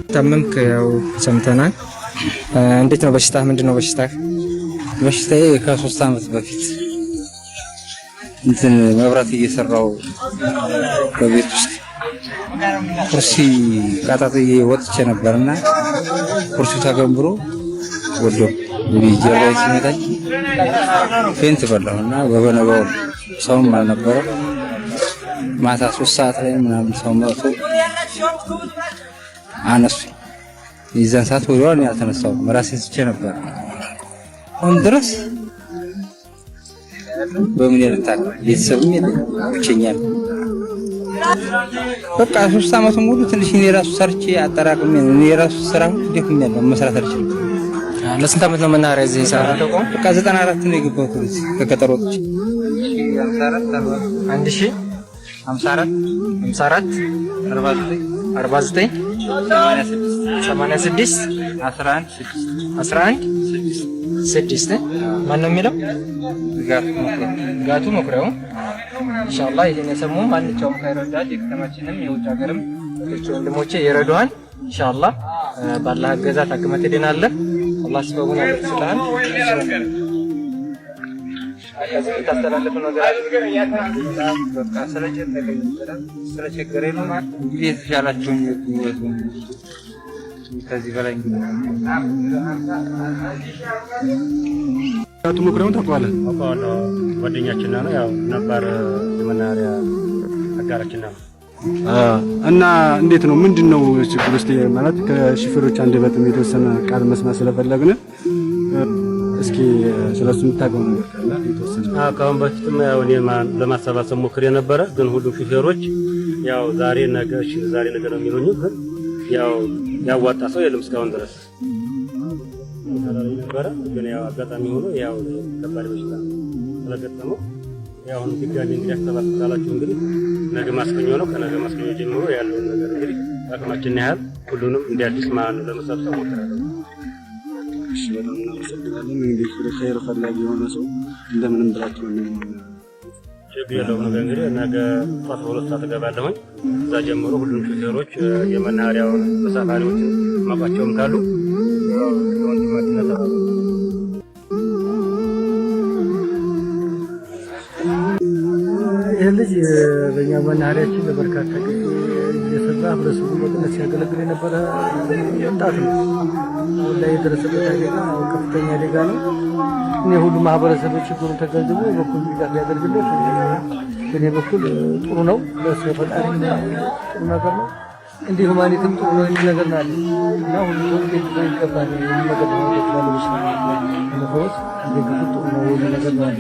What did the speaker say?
ታመምክ ያው ሰምተናል። እንዴት ነው በሽታ? ምንድነው በሽታ? በሽታዬ ከ3 አመት በፊት እንትን መብራት እየሰራው በቤት ውስጥ ኩርሲ ቃጣጥዬ ወጥቼ ነበርና ኩርሲው ተገንብሮ ወዶ ጀርባዬ ሲመታኝ ፌንት በላሁና በበነጋው ሰውም አልነበረ። ማታ 3 ሰዓት ላይ ምናምን ሰው መጥቶ አነሱኝ። የዛን ሰዓት ወዲያው ያልተነሳሁም ራሴን ስቼ ነበር። አሁን ድረስ በምን ያልታል ቤተሰብም የለም ብቸኛ ነኝ። በቃ 3 አመት ሙሉ ትንሽ እኔ ራሱ ሰርቼ አጠራቅሜ እኔ ራሱ ስራ ደክሜያለሁ፣ መስራት አልችልም። ለስንት አመት ነው መናኸሪያ እዚህ የሰራው? በቃ 94 ነው የገባሁት እዚህ ከገጠር ወጥቼ 54 49 86 11 6 ማን ነው የሚለው? ጋቱ መኩሪያው ኢንሻአላህ። ይሄን የሰሙ ማንኛውም ካይረዳት የከተማችንም የውጭ ሀገርም ወንድሞቼ ይረዱሃል ኢንሻአላህ። ባላህ እገዛ ታክመህ ትድናለህ። አላህ ስበቡን ያደርግልሃል። ከዚህ ታስተላልፉ ነገር በቃ ስለቸገረኝ ነው እንግዲህ የተሻላችሁኝ ከዚህ በላይ እንግዲህ አቶ መኩሪያውን ታውቀዋለህ? አውቀዋለሁ። ጓደኛችን ነው፣ ያው ነበር የመናኸሪያ አጋራችን ነው። እና እንዴት ነው ምንድነው ችግር ውስጥ ማለት ከሹፌሮች አንደበት የተወሰነ ቃል መስማት ስለፈለግን እስኪ ስለሱ የምታውቀው ነገር ካለ የተወሰነ። ከአሁን በፊትም ያው እኔ ለማሰባሰብ ሞክሬ ነበረ፣ ግን ሁሉም ሹፌሮች ያው ዛሬ ነገ ነው የሚሉኝ። ግን ያው ያዋጣ ሰው የለም እስካሁን ድረስ ነበረ። ግን ያው አጋጣሚ ሆኖ ያው ከባድ በሽታ ስለገጠመው ያው ድጋሚ እንግዲህ አስተባብራላችሁ እንግዲህ ነገ ማስከኞ ነው። ከነገ ማስከኞ ጀምሮ ያለውን ነገር እንግዲህ አቅማችን ያህል ሁሉንም እንዲያድስ ማን ለመሰብሰብ ሞክራለሁ። እሺ፣ በጣም እናመሰግናለን። እንግዲህ ኸይር ፈላጊ የሆነ ሰው እንደምንም ብላችሁ ነው ችግር የለውም። ነገ እንግዲህ ነገ ጠዋት 2 ሰዓት እገባለሁኝ። እዛ ጀምሮ ሁሉም ሹፌሮች የመናኸሪያውን ተሳፋሪዎችን ማቋቸውም ካሉ ይህ ልጅ በእኛ መናኸሪያችን ለበርካታ ጊዜ እየሰራ ህብረተሰቡን በቅነት ሲያገለግል የነበረ ወጣት ነው። አሁን ላይ የደረሰበት አደጋ ከፍተኛ አደጋ ነው። እኔ ሁሉ ማህበረሰብ ችግሩን ተገንዝቦ በኩል ድጋፍ ሊያደርግለት በእኔ በኩል ጥሩ ነው። ለእሱ ፈጣሪ ጥሩ ነገር ነው። እንዲህ ሁማኒትም ጥሩ ነው የሚል ነገር ናለ እና ሁሉ ሰው ይገባል ነገር ነው። ነገሮች ነገሮች ጥሩ ነው የሚል ነገር ነው።